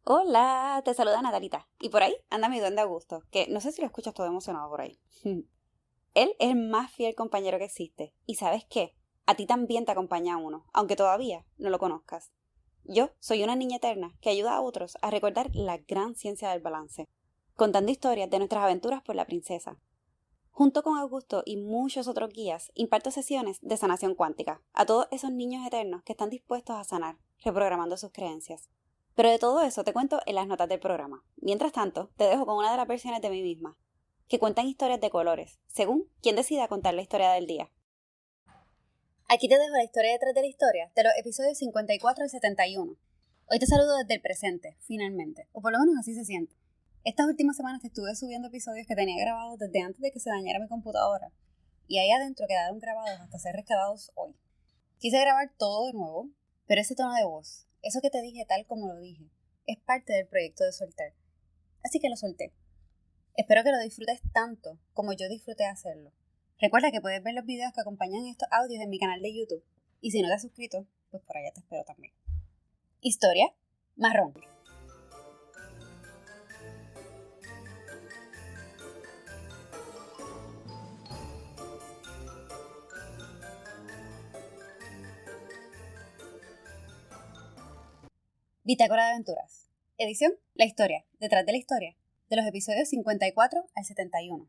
Hola, te saluda Natalita. Y por ahí anda mi duende Augusto, que no sé si lo escuchas todo emocionado por ahí. Él es el más fiel compañero que existe. ¿Y sabes qué? A ti también te acompaña uno, aunque todavía no lo conozcas. Yo soy una niña eterna que ayuda a otros a recordar la gran ciencia del balance, contando historias de nuestras aventuras por la princesa. Junto con Augusto y muchos otros guías, imparto sesiones de sanación cuántica a todos esos niños eternos que están dispuestos a sanar, reprogramando sus creencias. Pero de todo eso te cuento en las notas del programa. Mientras tanto, te dejo con una de las versiones de mí misma, que cuentan historias de colores, según quien decida contar la historia del día. Aquí te dejo la historia detrás de la historia de los episodios 54 y 71. Hoy te saludo desde el presente, finalmente, o por lo menos así se siente. Estas últimas semanas te estuve subiendo episodios que tenía grabados desde antes de que se dañara mi computadora, y ahí adentro quedaron grabados hasta ser rescatados hoy. Quise grabar todo de nuevo, pero ese tono de voz, eso que te dije tal como lo dije, es parte del proyecto de soltar. Así que lo solté. Espero que lo disfrutes tanto como yo disfruté hacerlo. Recuerda que puedes ver los videos que acompañan estos audios en mi canal de YouTube. Y si no te has suscrito, pues por allá te espero también. Historia marrón. Bitácora de aventuras. Edición, la historia, detrás de la historia, de los episodios 54 al 71.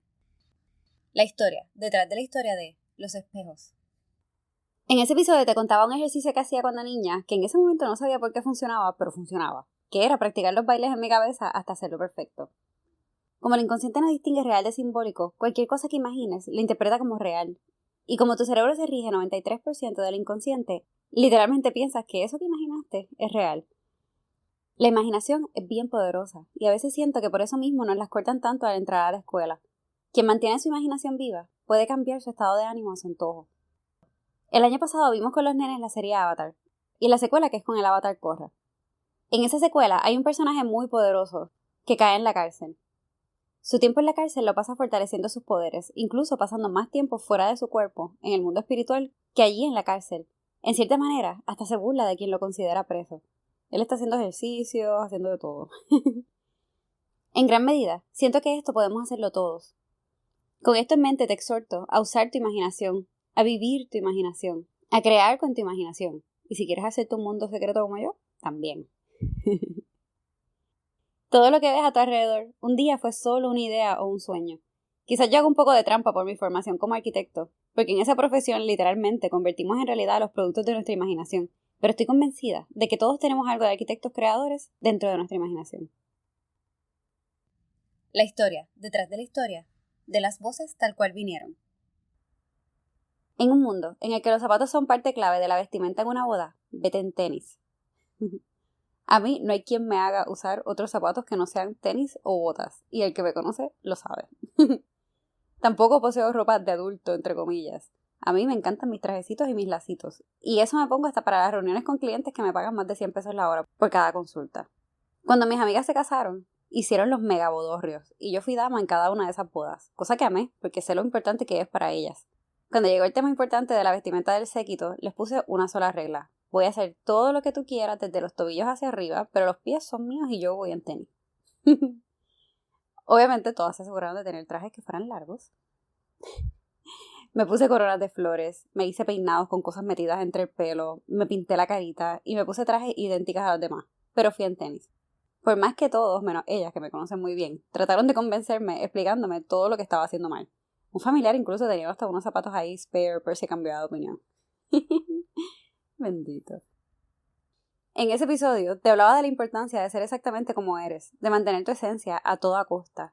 La historia, detrás de la historia de Los espejos. En ese episodio te contaba un ejercicio que hacía cuando niña, que en ese momento no sabía por qué funcionaba, pero funcionaba, que era practicar los bailes en mi cabeza hasta hacerlo perfecto. Como el inconsciente no distingue real de simbólico, cualquier cosa que imagines la interpreta como real. Y como tu cerebro se rige 93% del inconsciente, literalmente piensas que eso que imaginaste es real. La imaginación es bien poderosa, y a veces siento que por eso mismo nos las cortan tanto al entrar a la escuela. Quien mantiene su imaginación viva puede cambiar su estado de ánimo a su antojo. El año pasado vimos con los nenes la serie Avatar, y la secuela que es con el Avatar Korra. En esa secuela hay un personaje muy poderoso que cae en la cárcel. Su tiempo en la cárcel lo pasa fortaleciendo sus poderes, incluso pasando más tiempo fuera de su cuerpo, en el mundo espiritual, que allí en la cárcel. En cierta manera, hasta se burla de quien lo considera preso. Él está haciendo ejercicios, haciendo de todo. En gran medida, siento que esto podemos hacerlo todos. Con esto en mente te exhorto a usar tu imaginación, a vivir tu imaginación, a crear con tu imaginación. Y si quieres hacer tu mundo secreto como yo, también. Todo lo que ves a tu alrededor un día fue solo una idea o un sueño. Quizás yo hago un poco de trampa por mi formación como arquitecto, porque en esa profesión literalmente convertimos en realidad los productos de nuestra imaginación, pero estoy convencida de que todos tenemos algo de arquitectos creadores dentro de nuestra imaginación. La historia, detrás de la historia, de las voces tal cual vinieron. En un mundo en el que los zapatos son parte clave de la vestimenta en una boda, vete en tenis. A mí no hay quien me haga usar otros zapatos que no sean tenis o botas, y el que me conoce lo sabe. Tampoco poseo ropa de adulto, entre comillas. A mí me encantan mis trajecitos y mis lacitos, y eso me pongo hasta para las reuniones con clientes que me pagan más de 100 pesos la hora por cada consulta. Cuando mis amigas se casaron, hicieron los mega bodorrios, y yo fui dama en cada una de esas bodas, cosa que amé, porque sé lo importante que es para ellas. Cuando llegó el tema importante de la vestimenta del séquito, les puse una sola regla. Voy a hacer todo lo que tú quieras desde los tobillos hacia arriba, pero los pies son míos y yo voy en tenis. Obviamente todas se aseguraron de tener trajes que fueran largos. Me puse coronas de flores, me hice peinados con cosas metidas entre el pelo, me pinté la carita y me puse trajes idénticas a los demás, pero fui en tenis. Por más que todos, menos ellas que me conocen muy bien, trataron de convencerme explicándome todo lo que estaba haciendo mal. Un familiar incluso tenía hasta unos zapatos ahí spare por si cambiaba de opinión. Bendito. En ese episodio te hablaba de la importancia de ser exactamente como eres, de mantener tu esencia a toda costa.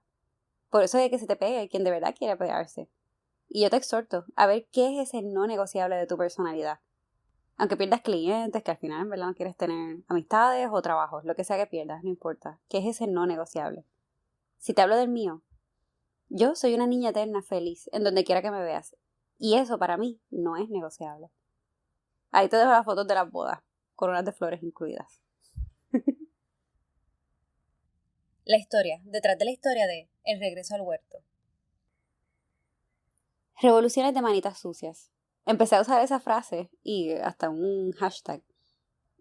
Por eso es que se te pegue quien de verdad quiere pegarse. Y yo te exhorto a ver qué es ese no negociable de tu personalidad. Aunque pierdas clientes, que al final en verdad no quieres tener amistades o trabajos, lo que sea que pierdas, no importa. ¿Qué es ese no negociable? Si te hablo del mío, yo soy una niña eterna feliz en donde quiera que me veas. Y eso para mí no es negociable. Ahí te dejo las fotos de las bodas, coronas de flores incluidas. La historia, detrás de la historia de El regreso al huerto. Revoluciones de manitas sucias. Empecé a usar esa frase y hasta un hashtag,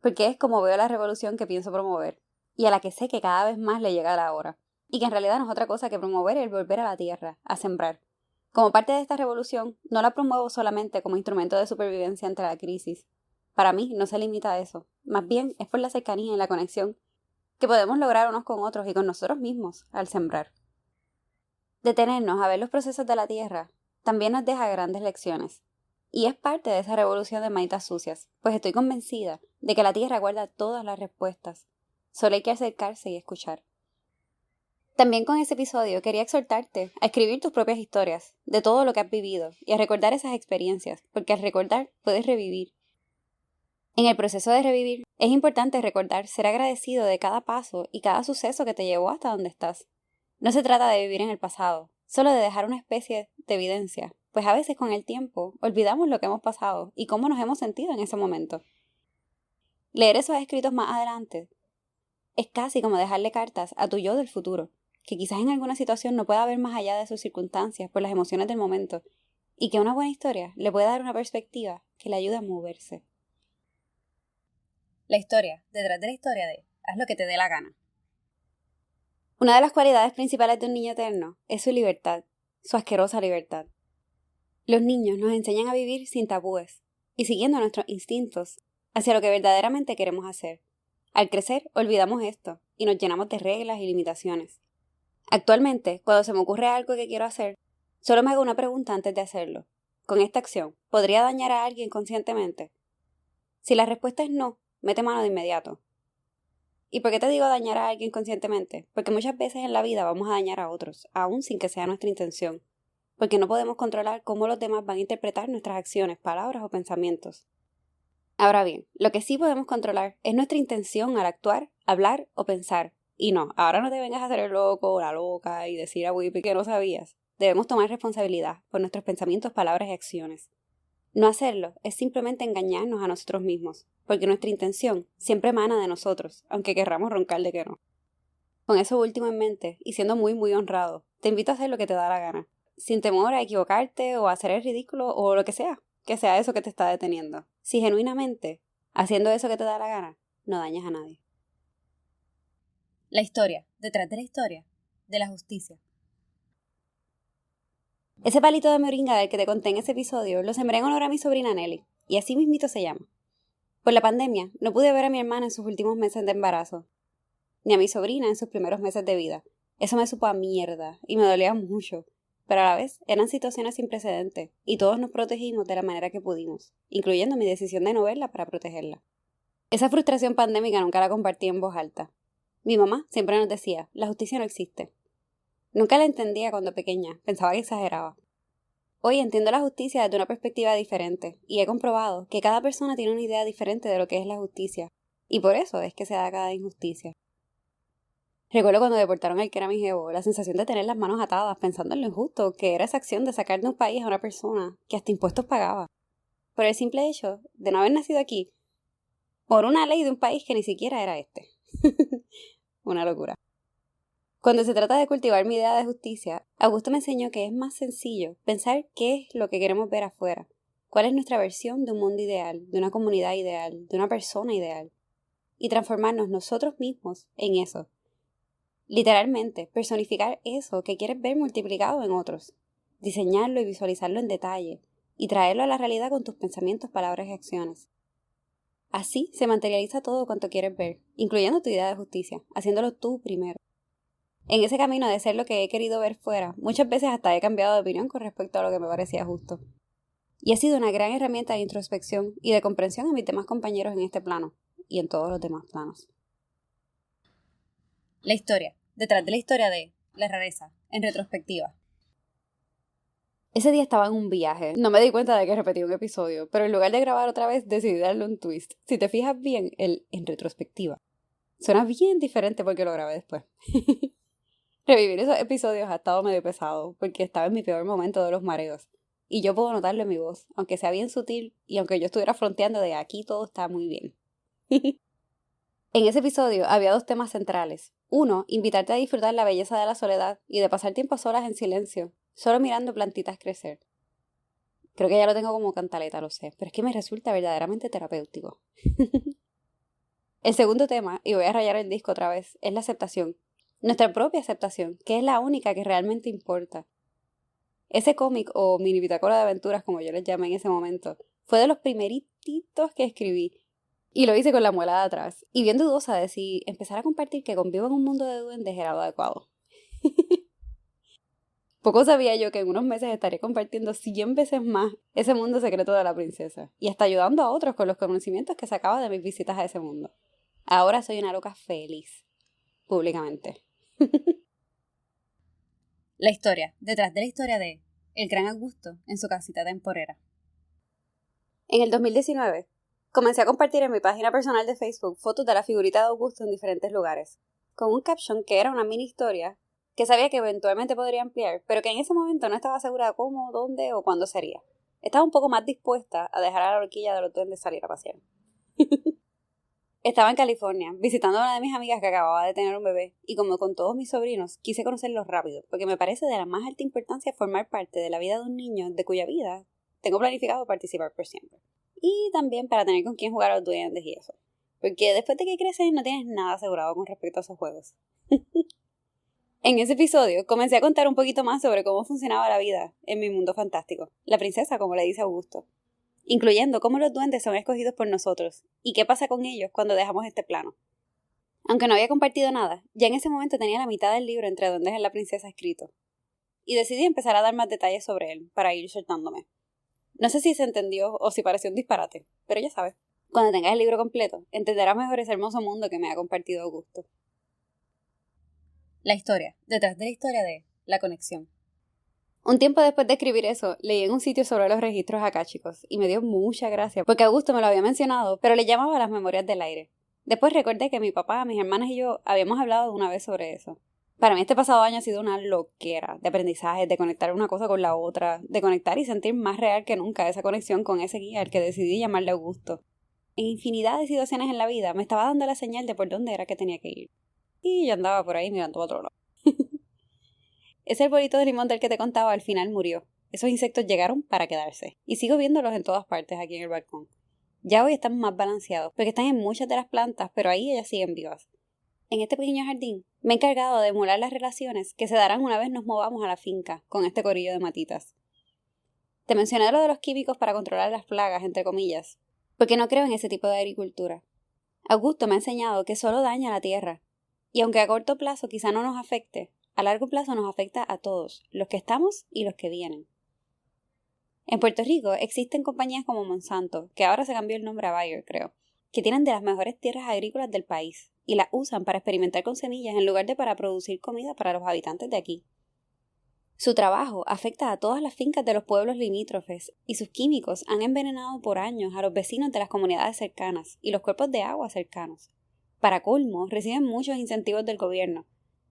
porque es como veo la revolución que pienso promover. y a la que sé que cada vez más le llega la hora, y que en realidad no es otra cosa que promover el volver a la tierra, a sembrar. Como parte de esta revolución, no la promuevo solamente como instrumento de supervivencia ante la crisis. Para mí no se limita a eso, más bien es por la cercanía y la conexión que podemos lograr unos con otros y con nosotros mismos al sembrar. Detenernos a ver los procesos de la tierra también nos deja grandes lecciones. Y es parte de esa revolución de manitas sucias, pues estoy convencida de que la tierra guarda todas las respuestas. Solo hay que acercarse y escuchar. También con ese episodio quería exhortarte a escribir tus propias historias de todo lo que has vivido y a recordar esas experiencias, porque al recordar puedes revivir. En el proceso de revivir es importante recordar ser agradecido de cada paso y cada suceso que te llevó hasta donde estás. No se trata de vivir en el pasado, solo de dejar una especie de evidencia, pues a veces con el tiempo olvidamos lo que hemos pasado y cómo nos hemos sentido en ese momento. Leer esos escritos más adelante es casi como dejarle cartas a tu yo del futuro, que quizás en alguna situación no pueda ver más allá de sus circunstancias por las emociones del momento, y que una buena historia le puede dar una perspectiva que le ayude a moverse. La historia, detrás de la historia de haz lo que te dé la gana. Una de las cualidades principales de un niño eterno es su libertad, su asquerosa libertad. Los niños nos enseñan a vivir sin tabúes y siguiendo nuestros instintos hacia lo que verdaderamente queremos hacer. Al crecer, olvidamos esto y nos llenamos de reglas y limitaciones. Actualmente, cuando se me ocurre algo que quiero hacer, solo me hago una pregunta antes de hacerlo. ¿Con esta acción podría dañar a alguien conscientemente? Si la respuesta es no, mete mano de inmediato. ¿Y por qué te digo dañar a alguien conscientemente? Porque muchas veces en la vida vamos a dañar a otros, aun sin que sea nuestra intención. Porque no podemos controlar cómo los demás van a interpretar nuestras acciones, palabras o pensamientos. Ahora bien, lo que sí podemos controlar es nuestra intención al actuar, hablar o pensar. Y no, ahora no te vengas a hacer el loco o la loca y decir a Whippy que no sabías. Debemos tomar responsabilidad por nuestros pensamientos, palabras y acciones. No hacerlo es simplemente engañarnos a nosotros mismos, porque nuestra intención siempre emana de nosotros, aunque querramos roncar de que no. Con eso último en mente, y siendo muy honrado, te invito a hacer lo que te da la gana, sin temor a equivocarte o a hacer el ridículo o lo que sea eso que te está deteniendo. Si genuinamente, haciendo eso que te da la gana, no dañas a nadie. La historia, detrás de la historia, de la justicia. Ese palito de moringa del que te conté en ese episodio lo sembré en honor a mi sobrina Nelly, y así mismito se llama. Por la pandemia, no pude ver a mi hermana en sus últimos meses de embarazo, ni a mi sobrina en sus primeros meses de vida. Eso me supo a mierda, y me dolía mucho, pero a la vez eran situaciones sin precedentes, y todos nos protegimos de la manera que pudimos, incluyendo mi decisión de no verla para protegerla. Esa frustración pandémica nunca la compartí en voz alta. Mi mamá siempre nos decía, la justicia no existe. Nunca la entendía cuando pequeña, pensaba que exageraba. Hoy entiendo la justicia desde una perspectiva diferente, y he comprobado que cada persona tiene una idea diferente de lo que es la justicia, y por eso es que se da cada injusticia. Recuerdo cuando deportaron al que era mi jevo, la sensación de tener las manos atadas pensando en lo injusto que era esa acción de sacar de un país a una persona que hasta impuestos pagaba. Por el simple hecho de no haber nacido aquí, por una ley de un país que ni siquiera era este. Una locura. Cuando se trata de cultivar mi idea de justicia, Augusto me enseñó que es más sencillo pensar qué es lo que queremos ver afuera, cuál es nuestra versión de un mundo ideal, de una comunidad ideal, de una persona ideal, y transformarnos nosotros mismos en eso. Literalmente, personificar eso que quieres ver multiplicado en otros, diseñarlo y visualizarlo en detalle, y traerlo a la realidad con tus pensamientos, palabras y acciones. Así se materializa todo cuanto quieres ver, incluyendo tu idea de justicia, haciéndolo tú primero. En ese camino de ser lo que he querido ver fuera, muchas veces hasta he cambiado de opinión con respecto a lo que me parecía justo. Y ha sido una gran herramienta de introspección y de comprensión a mis demás compañeros en este plano, y en todos los demás planos. La historia, detrás de la historia de la rareza, en retrospectiva. Ese día estaba en un viaje. No me di cuenta de que repetí un episodio, pero en lugar de grabar otra vez decidí darle un twist. Si te fijas bien, el en retrospectiva suena bien diferente porque lo grabé después. Revivir esos episodios ha estado medio pesado porque estaba en mi peor momento de los mareos. Y yo puedo notarlo en mi voz, aunque sea bien sutil y aunque yo estuviera fronteando de aquí todo está muy bien. En ese episodio había dos temas centrales. Uno, invitarte a disfrutar la belleza de la soledad y de pasar tiempo a solas en silencio, solo mirando plantitas crecer. Creo que ya lo tengo como cantaleta, lo sé, pero es que me resulta verdaderamente terapéutico. El segundo tema, y voy a rayar el disco otra vez, es la aceptación. Nuestra propia aceptación, que es la única que realmente importa. Ese cómic o mini bitácora de aventuras, como yo les llamé en ese momento, fue de los primeritos que escribí. Y lo hice con la muela de atrás. Y bien dudosa de si empezar a compartir que convivo en un mundo de duendes era lo adecuado. Poco sabía yo que en unos meses estaría compartiendo 100 veces más ese mundo secreto de la princesa. Y hasta ayudando a otros con los conocimientos que sacaba de mis visitas a ese mundo. Ahora soy una loca feliz. Públicamente. La historia, detrás de la historia de el gran Augusto en su casita temporera. En el 2019, comencé a compartir en mi página personal de Facebook fotos de la figurita de Augusto en diferentes lugares, con un caption que era una mini historia que sabía que eventualmente podría ampliar, pero que en ese momento no estaba segura de cómo, dónde o cuándo sería. Estaba un poco más dispuesta a dejar a la horquilla de los duendes salir a pasear. Estaba en California, visitando a una de mis amigas que acababa de tener un bebé, y como con todos mis sobrinos, quise conocerlos rápido, porque me parece de la más alta importancia formar parte de la vida de un niño de cuya vida tengo planificado participar por siempre. Y también para tener con quién jugar a los duendes y eso. Porque después de que creces no tienes nada asegurado con respecto a esos juegos. En ese episodio comencé a contar un poquito más sobre cómo funcionaba la vida en mi mundo fantástico. La princesa, como le dice Augusto. Incluyendo cómo los duendes son escogidos por nosotros y qué pasa con ellos cuando dejamos este plano. Aunque no había compartido nada, ya en ese momento tenía la mitad del libro Entre duendes en la princesa escrito. Y decidí empezar a dar más detalles sobre él para ir soltándome. No sé si se entendió o si pareció un disparate, pero ya sabes. Cuando tengas el libro completo, entenderás mejor ese hermoso mundo que me ha compartido Augusto. La historia, detrás de la historia de la conexión. Un tiempo después de escribir eso, leí en un sitio sobre los registros akáshicos y me dio mucha gracia porque Augusto me lo había mencionado, pero le llamaba las memorias del aire. Después recordé que mi papá, mis hermanas y yo habíamos hablado una vez sobre eso. Para mí este pasado año ha sido una loquera de aprendizaje, de conectar una cosa con la otra, de conectar y sentir más real que nunca esa conexión con ese guía al que decidí llamarle Augusto. En infinidad de situaciones en la vida me estaba dando la señal de por dónde era que tenía que ir. Y yo andaba por ahí mirando a otro lado. Ese arbolito de limón del que te contaba al final murió. Esos insectos llegaron para quedarse. Y sigo viéndolos en todas partes aquí en el balcón. Ya hoy están más balanceados, porque están en muchas de las plantas, pero ahí ellas siguen vivas. En este pequeño jardín me he encargado de emular las relaciones que se darán una vez nos movamos a la finca con este corillo de matitas. Te mencioné lo de los químicos para controlar las plagas, entre comillas, porque no creo en ese tipo de agricultura. Augusto me ha enseñado que solo daña la tierra, y aunque a corto plazo quizá no nos afecte, a largo plazo nos afecta a todos, los que estamos y los que vienen. En Puerto Rico existen compañías como Monsanto, que ahora se cambió el nombre a Bayer, creo, que tienen de las mejores tierras agrícolas del país y las usan para experimentar con semillas en lugar de para producir comida para los habitantes de aquí. Su trabajo afecta a todas las fincas de los pueblos limítrofes y sus químicos han envenenado por años a los vecinos de las comunidades cercanas y los cuerpos de agua cercanos. Para colmo, reciben muchos incentivos del gobierno,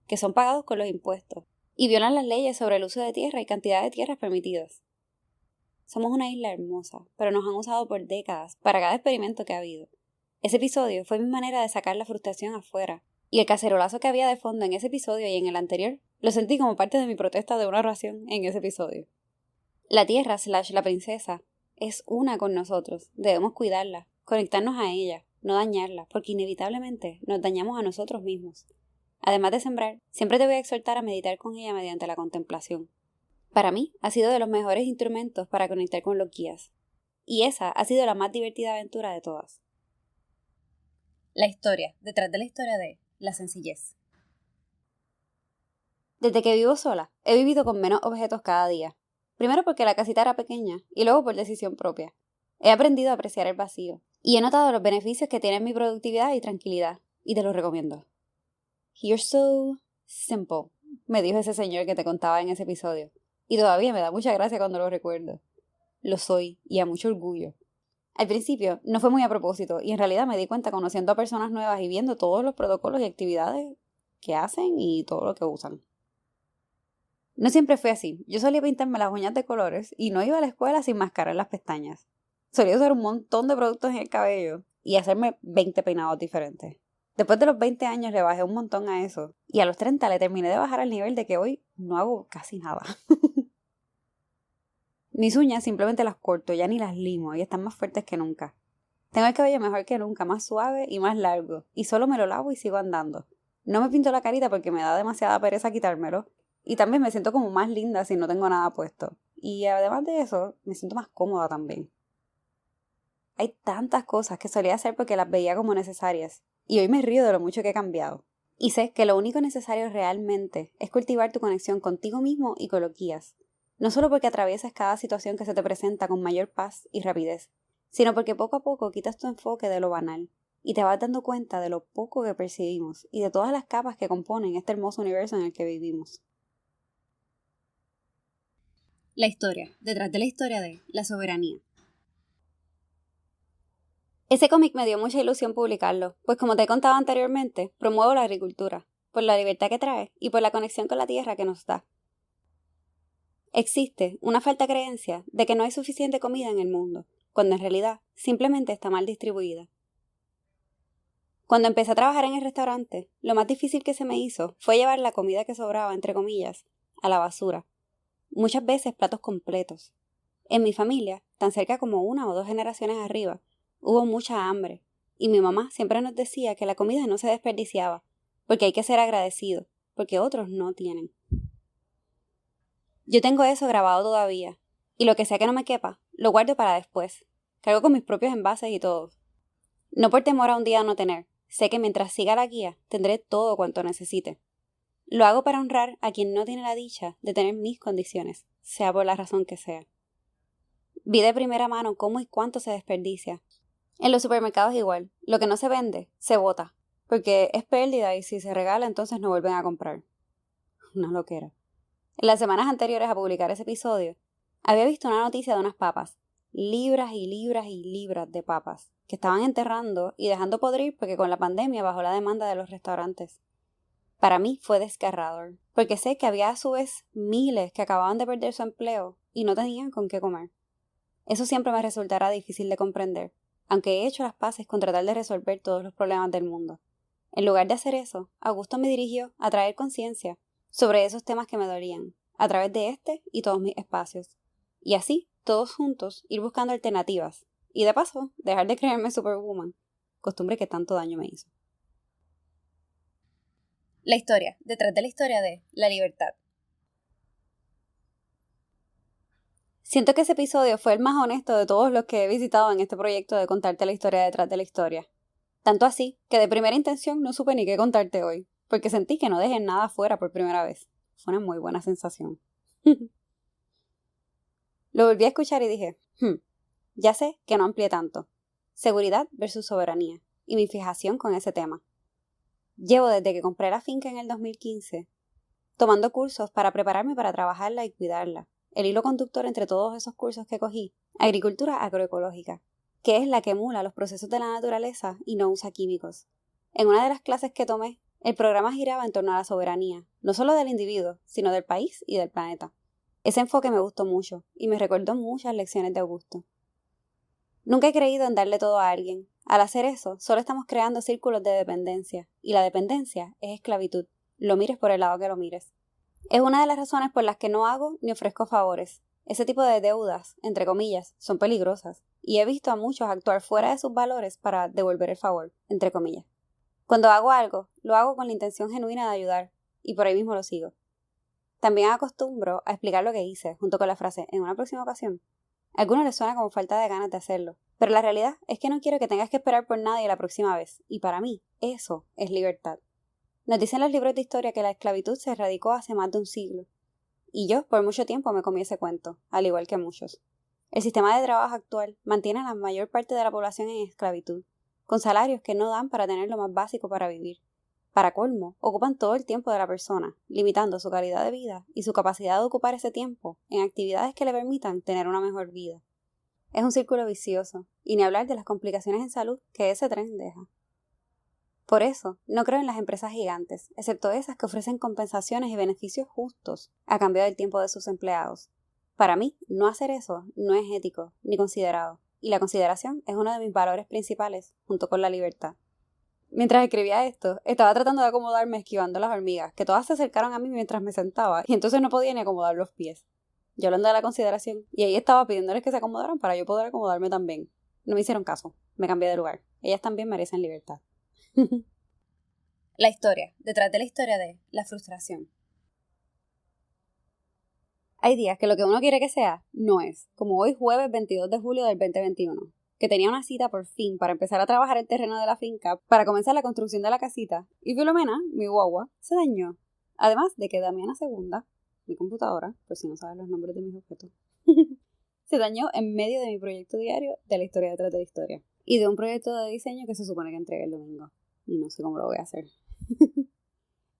que son pagados con los impuestos, y violan las leyes sobre el uso de tierra y cantidad de tierras permitidas. Somos una isla hermosa, pero nos han usado por décadas para cada experimento que ha habido. Ese episodio fue mi manera de sacar la frustración afuera, y el cacerolazo que había de fondo en ese episodio y en el anterior, lo sentí como parte de mi protesta de una oración en ese episodio. La tierra / la princesa es una con nosotros, debemos cuidarla, conectarnos a ella, no dañarla, porque inevitablemente nos dañamos a nosotros mismos. Además de sembrar, siempre te voy a exhortar a meditar con ella mediante la contemplación. Para mí, ha sido de los mejores instrumentos para conectar con los guías. Y esa ha sido la más divertida aventura de todas. La historia, detrás de la historia de la sencillez. Desde que vivo sola, he vivido con menos objetos cada día. Primero porque la casita era pequeña y luego por decisión propia. He aprendido a apreciar el vacío y he notado los beneficios que tiene mi productividad y tranquilidad, y te lo recomiendo. You're so simple, me dijo ese señor que te contaba en ese episodio, y todavía me da mucha gracia cuando lo recuerdo. Lo soy, y a mucho orgullo. Al principio no fue muy a propósito, y en realidad me di cuenta conociendo a personas nuevas y viendo todos los protocolos y actividades que hacen y todo lo que usan. No siempre fue así. Yo solía pintarme las uñas de colores y no iba a la escuela sin mascarar las pestañas. Solía usar un montón de productos en el cabello y hacerme 20 peinados diferentes. Después de los 20 años le bajé un montón a eso, y a los 30 le terminé de bajar al nivel de que hoy no hago casi nada. Mis uñas simplemente las corto, ya ni las limo, y están más fuertes que nunca. Tengo el cabello mejor que nunca, más suave y más largo, y solo me lo lavo y sigo andando. No me pinto la carita porque me da demasiada pereza quitármelo, y también me siento como más linda si no tengo nada puesto. Y además de eso, me siento más cómoda también. Hay tantas cosas que solía hacer porque las veía como necesarias, y hoy me río de lo mucho que he cambiado. Y sé que lo único necesario realmente es cultivar tu conexión contigo mismo y con lo que guías. No solo porque atraviesas cada situación que se te presenta con mayor paz y rapidez, sino porque poco a poco quitas tu enfoque de lo banal y te vas dando cuenta de lo poco que percibimos y de todas las capas que componen este hermoso universo en el que vivimos. La historia, detrás de la historia de La Soberanía. Ese cómic me dio mucha ilusión publicarlo, pues como te he contado anteriormente, promuevo la agricultura, por la libertad que trae y por la conexión con la tierra que nos da. Existe una falta creencia de que no hay suficiente comida en el mundo, cuando en realidad simplemente está mal distribuida. Cuando empecé a trabajar en el restaurante, lo más difícil que se me hizo fue llevar la comida que sobraba, entre comillas, a la basura. Muchas veces platos completos. En mi familia, tan cerca como 1 o 2 generaciones arriba, hubo mucha hambre, y mi mamá siempre nos decía que la comida no se desperdiciaba, porque hay que ser agradecido, porque otros no tienen. Yo tengo eso grabado todavía, y lo que sea que no me quepa, lo guardo para después. Cargo con mis propios envases y todo. No por temor a un día no tener, sé que mientras siga la guía, tendré todo cuanto necesite. Lo hago para honrar a quien no tiene la dicha de tener mis condiciones, sea por la razón que sea. Vi de primera mano cómo y cuánto se desperdicia. En los supermercados igual, lo que no se vende, se bota, porque es pérdida y si se regala entonces no vuelven a comprar. Una loquera. En las semanas anteriores a publicar ese episodio, había visto una noticia de unas papas, libras y libras y libras de papas, que estaban enterrando y dejando podrir porque con la pandemia bajó la demanda de los restaurantes. Para mí fue desgarrador, porque sé que había a su vez miles que acababan de perder su empleo y no tenían con qué comer. Eso siempre me resultará difícil de comprender, aunque he hecho las paces con tratar de resolver todos los problemas del mundo. En lugar de hacer eso, Augusto me dirigió a traer conciencia sobre esos temas que me dolían, a través de este y todos mis espacios. Y así, todos juntos, ir buscando alternativas. Y de paso, dejar de creerme Superwoman, costumbre que tanto daño me hizo. La historia, detrás de la historia de La Libertad. Siento que ese episodio fue el más honesto de todos los que he visitado en este proyecto de contarte la historia detrás de la historia. Tanto así, que de primera intención no supe ni qué contarte hoy, porque sentí que no dejé nada fuera por primera vez. Fue una muy buena sensación. Lo volví a escuchar y dije, ya sé que no amplié tanto. Seguridad versus soberanía, y mi fijación con ese tema. Llevo desde que compré la finca en el 2015, tomando cursos para prepararme para trabajarla y cuidarla. El hilo conductor entre todos esos cursos que cogí, agricultura agroecológica, que es la que emula los procesos de la naturaleza y no usa químicos. En una de las clases que tomé, el programa giraba en torno a la soberanía, no solo del individuo, sino del país y del planeta. Ese enfoque me gustó mucho y me recordó muchas lecciones de Augusto. Nunca he creído en darle todo a alguien. Al hacer eso, solo estamos creando círculos de dependencia, y la dependencia es esclavitud, lo mires por el lado que lo mires. Es una de las razones por las que no hago ni ofrezco favores. Ese tipo de deudas, entre comillas, son peligrosas, y he visto a muchos actuar fuera de sus valores para devolver el favor, entre comillas. Cuando hago algo, lo hago con la intención genuina de ayudar, y por ahí mismo lo sigo. También acostumbro a explicar lo que hice, junto con la frase "en una próxima ocasión". A algunos les suena como falta de ganas de hacerlo, pero la realidad es que no quiero que tengas que esperar por nadie la próxima vez, y para mí, eso es libertad. Nos dicen los libros de historia que la esclavitud se erradicó hace más de un siglo, y yo por mucho tiempo me comí ese cuento, al igual que muchos. El sistema de trabajo actual mantiene a la mayor parte de la población en esclavitud, con salarios que no dan para tener lo más básico para vivir. Para colmo, ocupan todo el tiempo de la persona, limitando su calidad de vida y su capacidad de ocupar ese tiempo en actividades que le permitan tener una mejor vida. Es un círculo vicioso, y ni hablar de las complicaciones en salud que ese tren deja. Por eso, no creo en las empresas gigantes, excepto esas que ofrecen compensaciones y beneficios justos a cambio del tiempo de sus empleados. Para mí, no hacer eso no es ético ni considerado, y la consideración es uno de mis valores principales, junto con la libertad. Mientras escribía esto, estaba tratando de acomodarme esquivando las hormigas, que todas se acercaron a mí mientras me sentaba, y entonces no podía ni acomodar los pies. Yo hablando de la consideración, y ahí estaba pidiéndoles que se acomodaran para yo poder acomodarme también. no me hicieron caso. Me cambié de lugar. Ellas también merecen libertad. La historia, detrás de la historia de la frustración. Hay días que lo que uno quiere que sea, no es. Como hoy jueves 22 de julio del 2021, que tenía una cita por fin para empezar a trabajar el terreno de la finca para comenzar la construcción de la casita, y Filomena, mi guagua, se dañó. Además de que Damiana Segunda, mi computadora, por si no sabes los nombres de mis objetos, se dañó en medio de mi proyecto diario de la historia detrás de la historia. Y de un proyecto de diseño que se supone que entregué el domingo. Y no sé cómo lo voy a hacer.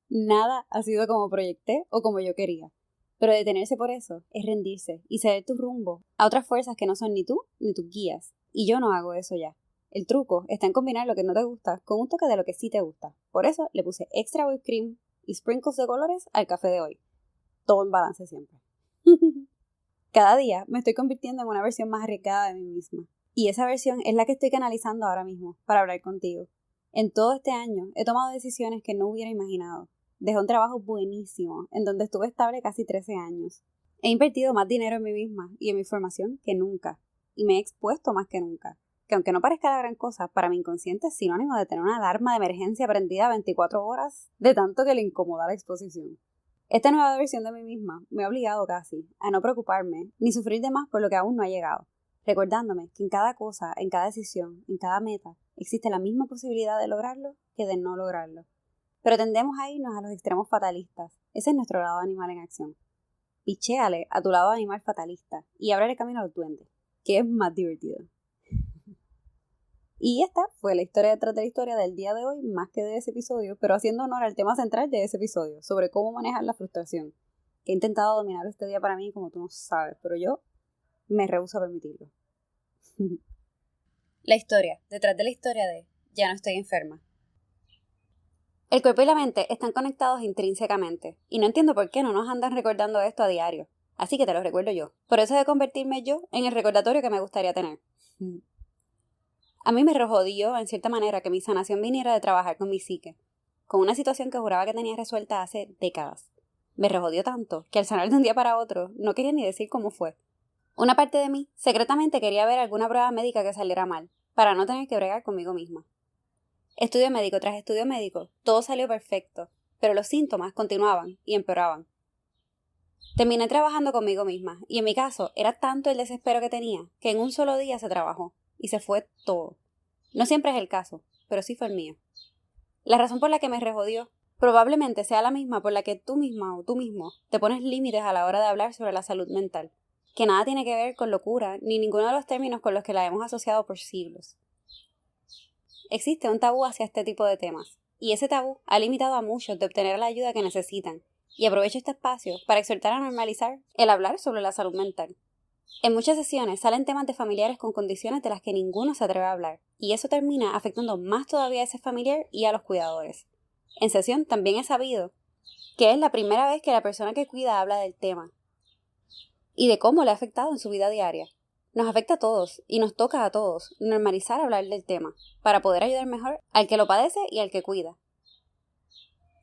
Nada ha sido como proyecté o como yo quería. Pero detenerse por eso es rendirse y ceder tu rumbo a otras fuerzas que no son ni tú ni tus guías. Y yo no hago eso ya. El truco está en combinar lo que no te gusta con un toque de lo que sí te gusta. Por eso le puse extra whipped cream y sprinkles de colores al café de hoy. Todo en balance siempre. Cada día me estoy convirtiendo en una versión más arriesgada de mí misma. Y esa versión es la que estoy canalizando ahora mismo para hablar contigo. En todo este año he tomado decisiones que no hubiera imaginado. Dejé un trabajo buenísimo, en donde estuve estable casi 13 años. He invertido más dinero en mí misma y en mi formación que nunca. Y me he expuesto más que nunca. Que aunque no parezca la gran cosa, para mi inconsciente es sinónimo de tener una alarma de emergencia prendida 24 horas, de tanto que le incomoda la exposición. Esta nueva versión de mí misma me ha obligado casi a no preocuparme ni sufrir de más por lo que aún no ha llegado, recordándome que en cada cosa, en cada decisión, en cada meta, existe la misma posibilidad de lograrlo que de no lograrlo. Pero tendemos a irnos a los extremos fatalistas. Ese es nuestro lado animal en acción. Pichéale a tu lado animal fatalista y ábrele camino a los duendes, que es más divertido. Y esta fue la historia detrás de la historia del día de hoy, más que de ese episodio, pero haciendo honor al tema central de ese episodio, sobre cómo manejar la frustración, que he intentado dominar este día para mí como tú no sabes, pero yo me rehúso a permitirlo. La historia detrás de la historia de ya no estoy enferma. El cuerpo y la mente están conectados intrínsecamente, y no entiendo por qué no nos andan recordando esto a diario, así que te lo recuerdo yo. Por eso de convertirme yo en el recordatorio que me gustaría tener. A mí me rejodió, en cierta manera, que mi sanación viniera de trabajar con mi psique, con una situación que juraba que tenía resuelta hace décadas. Me rejodió tanto que al sanar de un día para otro no quería ni decir cómo fue. Una parte de mí secretamente quería ver alguna prueba médica que saliera mal, para no tener que bregar conmigo misma. Estudio médico tras estudio médico, todo salió perfecto, pero los síntomas continuaban y empeoraban. Terminé trabajando conmigo misma, y en mi caso era tanto el desespero que tenía que en un solo día se trabajó, y se fue todo. No siempre es el caso, pero sí fue el mío. La razón por la que me rejodió probablemente sea la misma por la que tú misma o tú mismo te pones límites a la hora de hablar sobre la salud mental, que nada tiene que ver con locura ni ninguno de los términos con los que la hemos asociado por siglos. Existe un tabú hacia este tipo de temas, y ese tabú ha limitado a muchos de obtener la ayuda que necesitan, y aprovecho este espacio para exhortar a normalizar el hablar sobre la salud mental. En muchas sesiones salen temas de familiares con condiciones de las que ninguno se atreve a hablar, y eso termina afectando más todavía a ese familiar y a los cuidadores. En sesión también he sabido que es la primera vez que la persona que cuida habla del tema, y de cómo le ha afectado en su vida diaria. Nos afecta a todos, y nos toca a todos, normalizar hablar del tema, para poder ayudar mejor al que lo padece y al que cuida.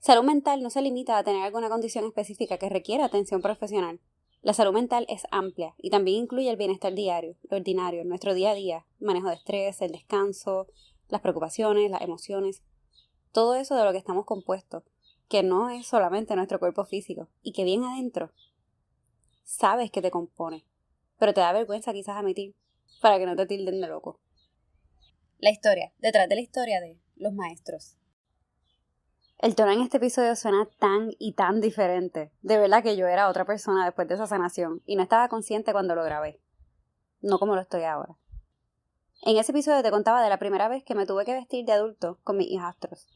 Salud mental no se limita a tener alguna condición específica que requiera atención profesional. La salud mental es amplia y también incluye el bienestar diario, lo ordinario, nuestro día a día, manejo de estrés, el descanso, las preocupaciones, las emociones, todo eso de lo que estamos compuestos, que no es solamente nuestro cuerpo físico y que bien adentro sabes que te compone, pero te da vergüenza quizás admitir para que no te tilden de loco. La historia detrás de la historia de los maestros. El tono en este episodio suena tan y tan diferente. De verdad que yo era otra persona después de esa sanación y no estaba consciente cuando lo grabé. No como lo estoy ahora. En ese episodio te contaba de la primera vez que me tuve que vestir de adulto con mis hijastros.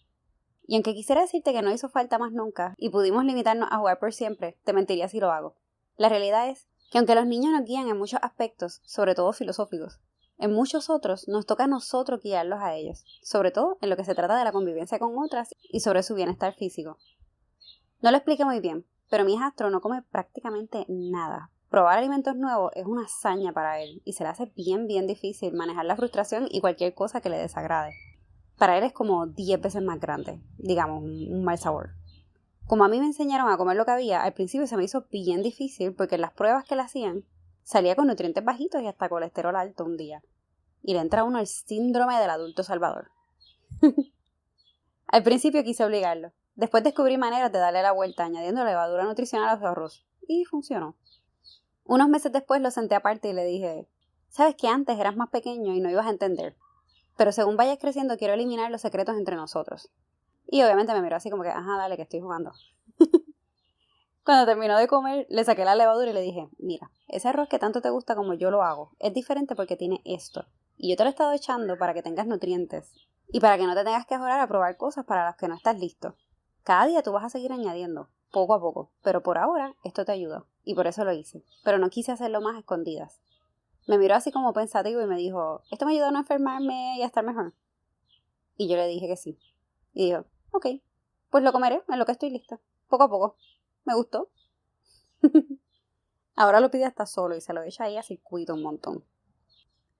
Y aunque quisiera decirte que no hizo falta más nunca y pudimos limitarnos a jugar por siempre, te mentiría si lo hago. La realidad es que aunque los niños nos guían en muchos aspectos, sobre todo filosóficos, en muchos otros nos toca a nosotros guiarlos a ellos, sobre todo en lo que se trata de la convivencia con otras y sobre su bienestar físico. No lo expliqué muy bien, pero mi hijastro no come prácticamente nada. Probar alimentos nuevos es una hazaña para él y se le hace bien difícil manejar la frustración y cualquier cosa que le desagrade. Para él es como 10 veces más grande, digamos, un mal sabor. Como a mí me enseñaron a comer lo que había, al principio se me hizo bien difícil porque en las pruebas que le hacían salía con nutrientes bajitos y hasta colesterol alto un día. y le entra a uno el síndrome del adulto salvador. Al principio quise obligarlo. Después descubrí maneras de darle la vuelta añadiendo levadura nutricional a su arroz. Y funcionó. Unos meses después lo senté aparte y le dije, sabes que antes eras más pequeño y no ibas a entender. Pero según vayas creciendo quiero eliminar los secretos entre nosotros. Y obviamente me miró así como que, ajá, dale, que estoy jugando. Cuando terminó de comer, le saqué la levadura y le dije, mira, ese arroz que tanto te gusta como yo lo hago, es diferente porque tiene esto. Y yo te lo he estado echando para que tengas nutrientes. Y para que no te tengas que ahorar a probar cosas para las que no estás listo. Cada día tú vas a seguir añadiendo, poco a poco. Pero por ahora, esto te ayudó. Y por eso lo hice. Pero no quise hacerlo más a escondidas. Me miró así como pensativo y me dijo, ¿esto me ayudó a no enfermarme y a estar mejor? Y yo le dije que sí. Y dijo, ok, pues lo comeré en lo que estoy lista. Poco a poco. Me gustó. Ahora lo pide hasta solo y se lo echa ahí a circuito un montón.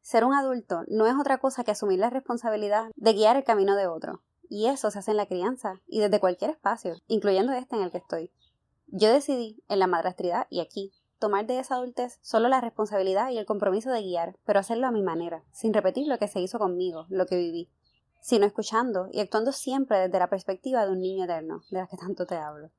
Ser un adulto no es otra cosa que asumir la responsabilidad de guiar el camino de otro. Y eso se hace en la crianza y desde cualquier espacio, incluyendo este en el que estoy. Yo decidí, en la madrastridad y aquí, tomar de esa adultez solo la responsabilidad y el compromiso de guiar, pero hacerlo a mi manera, sin repetir lo que se hizo conmigo, lo que viví, sino escuchando y actuando siempre desde la perspectiva de un niño eterno, de la que tanto te hablo.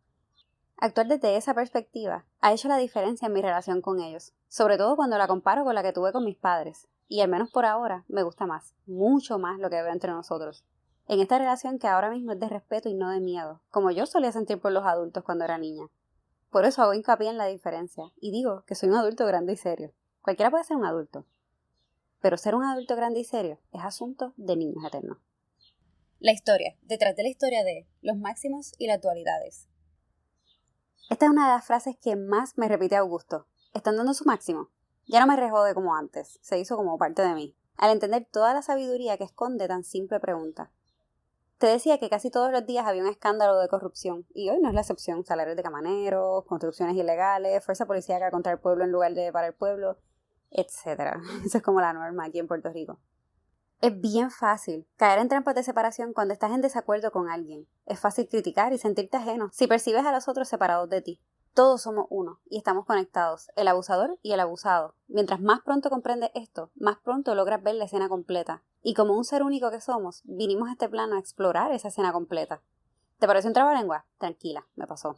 Actuar desde esa perspectiva ha hecho la diferencia en mi relación con ellos, sobre todo cuando la comparo con la que tuve con mis padres, y al menos por ahora me gusta más, mucho más lo que veo entre nosotros. En esta relación que ahora mismo es de respeto y no de miedo, como yo solía sentir por los adultos cuando era niña. Por eso hago hincapié en la diferencia, y digo que soy un adulto grande y serio. Cualquiera puede ser un adulto, pero ser un adulto grande y serio es asunto de niños eternos. La historia, detrás de la historia de los máximos y las dualidades. Esta es una de las frases que más me repite Augusto. ¿Están dando su máximo? Ya no me rejode como antes, se hizo como parte de mí, al entender toda la sabiduría que esconde tan simple pregunta. Te decía que casi todos los días había un escándalo de corrupción, y hoy no es la excepción. Salarios de camareros, construcciones ilegales, fuerza policíaca contra el pueblo en lugar de para el pueblo, etc. Eso es como la norma aquí en Puerto Rico. Es bien fácil caer en trampas de separación cuando estás en desacuerdo con alguien. Es fácil criticar y sentirte ajeno si percibes a los otros separados de ti. Todos somos uno y estamos conectados, el abusador y el abusado. Mientras más pronto comprendes esto, más pronto logras ver la escena completa. Y como un ser único que somos, vinimos a este plano a explorar esa escena completa. ¿Te parece un trabalengua? Tranquila, me pasó.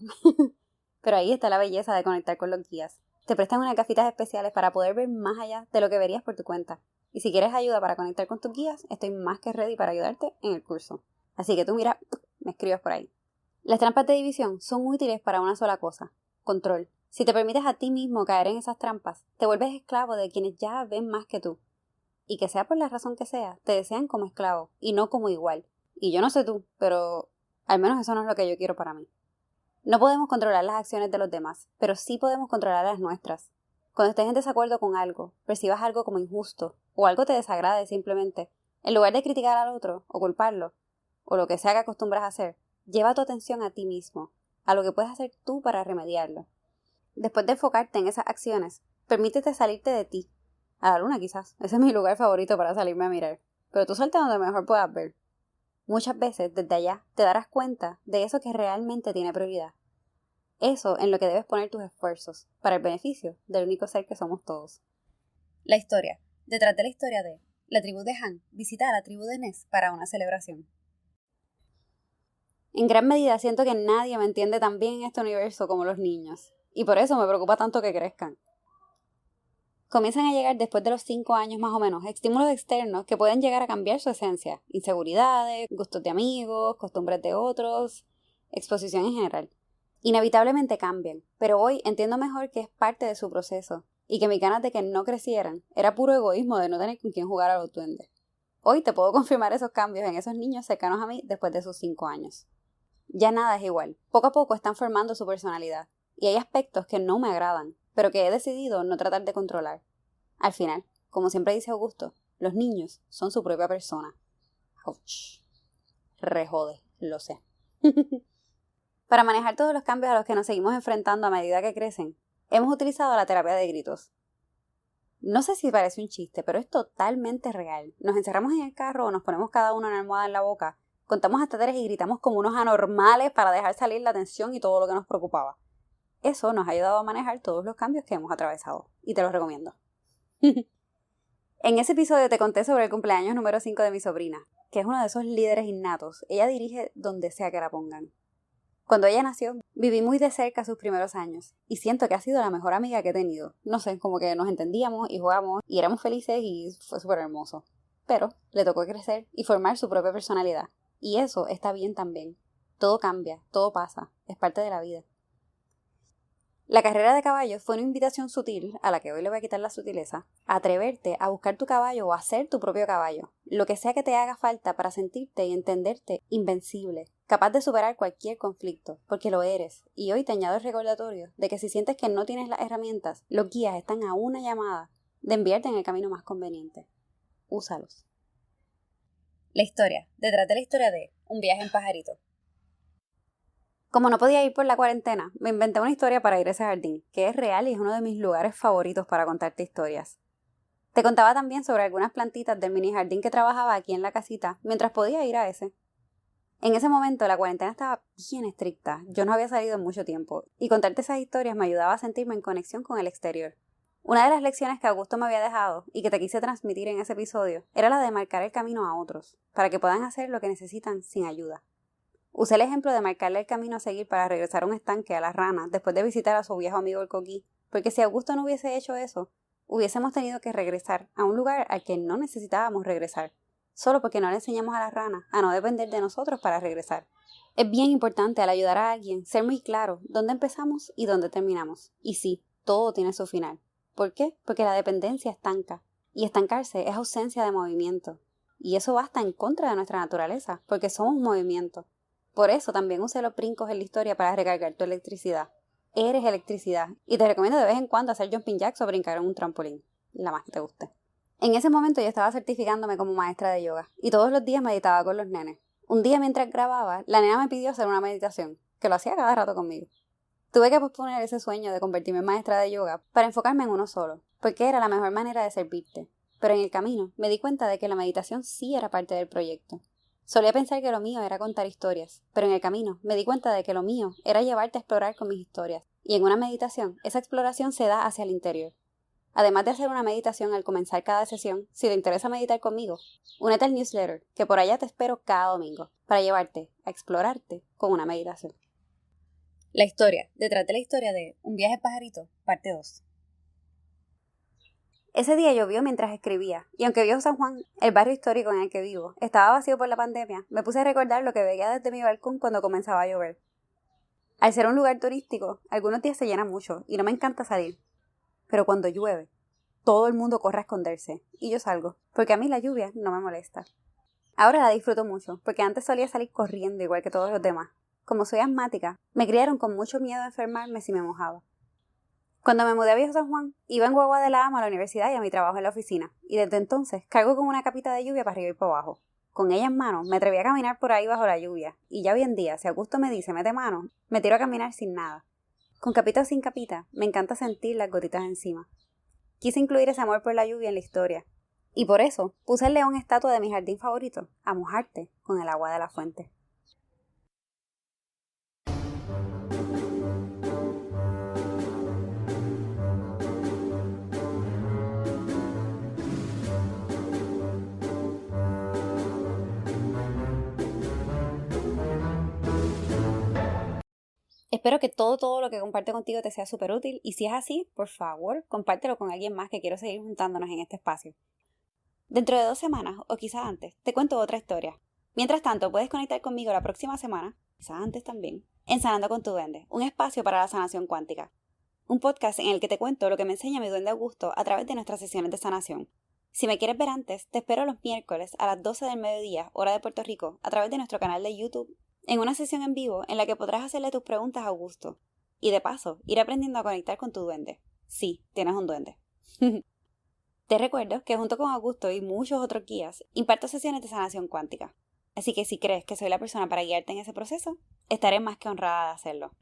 Pero ahí está la belleza de conectar con los guías. Te prestan unas gafitas especiales para poder ver más allá de lo que verías por tu cuenta. Y si quieres ayuda para conectar con tus guías, estoy más que ready para ayudarte en el curso. Así que tú mira, me escribes por ahí. Las trampas de división son útiles para una sola cosa: control. Si te permites a ti mismo caer en esas trampas, te vuelves esclavo de quienes ya ven más que tú. Y que sea por la razón que sea, te desean como esclavo y no como igual. Y yo no sé tú, pero al menos eso no es lo que yo quiero para mí. No podemos controlar las acciones de los demás, pero sí podemos controlar las nuestras. Cuando estés en desacuerdo con algo, percibas algo como injusto, o algo te desagrade simplemente, en lugar de criticar al otro, o culparlo, o lo que sea que acostumbras a hacer, lleva tu atención a ti mismo, a lo que puedes hacer tú para remediarlo. Después de enfocarte en esas acciones, permítete salirte de ti. A la luna quizás, ese es mi lugar favorito para salirme a mirar, pero tú salte donde mejor puedas ver. Muchas veces, desde allá, te darás cuenta de eso que realmente tiene prioridad. Eso en lo que debes poner tus esfuerzos, para el beneficio del único ser que somos todos. La historia. Detrás de la historia de la tribu de Han visita a la tribu de Ness para una celebración. En gran medida siento que nadie me entiende tan bien en este universo como los niños, y por eso me preocupa tanto que crezcan. Comienzan a llegar después de los 5 años más o menos estímulos externos que pueden llegar a cambiar su esencia: inseguridades, gustos de amigos, costumbres de otros, exposición en general. Inevitablemente cambian, pero hoy entiendo mejor que es parte de su proceso y que mis ganas de que no crecieran era puro egoísmo de no tener con quién jugar a los duendes. Hoy te puedo confirmar esos cambios en esos niños cercanos a mí después de sus 5 años. Ya nada es igual. Poco a poco están formando su personalidad y hay aspectos que no me agradan, pero que he decidido no tratar de controlar. Al final, como siempre dice Augusto, los niños son su propia persona. Ouch. Rejode, lo sé. Para manejar todos los cambios a los que nos seguimos enfrentando a medida que crecen, hemos utilizado la terapia de gritos. No sé si parece un chiste, pero es totalmente real. Nos encerramos en el carro o nos ponemos cada uno una almohada en la boca, contamos hasta 3 y gritamos como unos anormales para dejar salir la tensión y todo lo que nos preocupaba. Eso nos ha ayudado a manejar todos los cambios que hemos atravesado, y te los recomiendo. En ese episodio te conté sobre el cumpleaños número 5 de mi sobrina, que es uno de esos líderes innatos. Ella dirige donde sea que la pongan. Cuando ella nació, viví muy de cerca sus primeros años y siento que ha sido la mejor amiga que he tenido. No sé, como que nos entendíamos y jugábamos y éramos felices y fue súper hermoso. Pero le tocó crecer y formar su propia personalidad. Y eso está bien también. Todo cambia, todo pasa, es parte de la vida. La carrera de caballos fue una invitación sutil, a la que hoy le voy a quitar la sutileza, a atreverte a buscar tu caballo o a ser tu propio caballo, lo que sea que te haga falta para sentirte y entenderte invencible, capaz de superar cualquier conflicto, porque lo eres, y hoy te añado el recordatorio de que si sientes que no tienes las herramientas, los guías están a una llamada de enviarte en el camino más conveniente. Úsalos. La historia, detrás de la historia de Un viaje en pajarito. Como no podía ir por la cuarentena, me inventé una historia para ir a ese jardín, que es real y es uno de mis lugares favoritos para contarte historias. Te contaba también sobre algunas plantitas del mini jardín que trabajaba aquí en la casita, mientras podía ir a ese. En ese momento la cuarentena estaba bien estricta, yo no había salido en mucho tiempo, y contarte esas historias me ayudaba a sentirme en conexión con el exterior. Una de las lecciones que Augusto me había dejado, y que te quise transmitir en ese episodio, era la de marcar el camino a otros, para que puedan hacer lo que necesitan sin ayuda. Usé el ejemplo de marcarle el camino a seguir para regresar a un estanque a las ranas después de visitar a su viejo amigo el coquí, porque si Augusto no hubiese hecho eso, hubiésemos tenido que regresar a un lugar al que no necesitábamos regresar, solo porque no le enseñamos a las ranas a no depender de nosotros para regresar. Es bien importante al ayudar a alguien ser muy claro dónde empezamos y dónde terminamos. Y sí, todo tiene su final. ¿Por qué? Porque la dependencia estanca, y estancarse es ausencia de movimiento. Y eso va hasta en contra de nuestra naturaleza, porque somos movimiento. Por eso también usé los brincos en la historia para recargar tu electricidad. Eres electricidad, y te recomiendo de vez en cuando hacer jumping jacks o brincar en un trampolín, la más que te guste. En ese momento yo estaba certificándome como maestra de yoga, y todos los días meditaba con los nenes. Un día mientras grababa, la nena me pidió hacer una meditación, que lo hacía cada rato conmigo. Tuve que posponer ese sueño de convertirme en maestra de yoga para enfocarme en uno solo, porque era la mejor manera de servirte. Pero en el camino me di cuenta de que la meditación sí era parte del proyecto. Solía pensar que lo mío era contar historias, pero en el camino me di cuenta de que lo mío era llevarte a explorar con mis historias, y en una meditación esa exploración se da hacia el interior. Además de hacer una meditación al comenzar cada sesión, si te interesa meditar conmigo, únete al newsletter, que por allá te espero cada domingo, para llevarte a explorarte con una meditación. La historia, detrás de la historia de Un viaje en pajarito, parte 2. Ese día llovió mientras escribía, y aunque Viejo San Juan, el barrio histórico en el que vivo, estaba vacío por la pandemia, me puse a recordar lo que veía desde mi balcón cuando comenzaba a llover. Al ser un lugar turístico, algunos días se llena mucho, y no me encanta salir. Pero cuando llueve, todo el mundo corre a esconderse, y yo salgo, porque a mí la lluvia no me molesta. Ahora la disfruto mucho, porque antes solía salir corriendo igual que todos los demás. Como soy asmática, me criaron con mucho miedo a enfermarme si me mojaba. Cuando me mudé a Viejo San Juan, iba en guagua de la ama a la universidad y a mi trabajo en la oficina, y desde entonces cargo con una capita de lluvia para arriba y para abajo. Con ella en mano, me atreví a caminar por ahí bajo la lluvia, y ya hoy en día, si Augusto me dice mete mano, me tiro a caminar sin nada. Con capita o sin capita, me encanta sentir las gotitas encima. Quise incluir ese amor por la lluvia en la historia, y por eso puse el león estatua de mi jardín favorito, a mojarte con el agua de la fuente. Espero que todo lo que comparte contigo te sea súper útil y si es así, por favor, compártelo con alguien más que quiero seguir juntándonos en este espacio. Dentro de 2 semanas, o quizás antes, te cuento otra historia. Mientras tanto, puedes conectar conmigo la próxima semana, quizás antes también, en Sanando con tu Duende, un espacio para la sanación cuántica. Un podcast en el que te cuento lo que me enseña mi duende Augusto a través de nuestras sesiones de sanación. Si me quieres ver antes, te espero los miércoles a las 12 del mediodía, hora de Puerto Rico, a través de nuestro canal de YouTube, en una sesión en vivo en la que podrás hacerle tus preguntas a Augusto. Y de paso, ir aprendiendo a conectar con tu duende. Sí, tienes un duende. Te recuerdo que junto con Augusto y muchos otros guías, imparto sesiones de sanación cuántica. Así que si crees que soy la persona para guiarte en ese proceso, estaré más que honrada de hacerlo.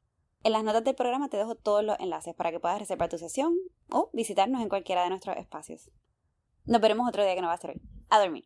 En las notas del programa te dejo todos los enlaces para que puedas reservar tu sesión o visitarnos en cualquiera de nuestros espacios. Nos veremos otro día que no va a ser hoy. A dormir.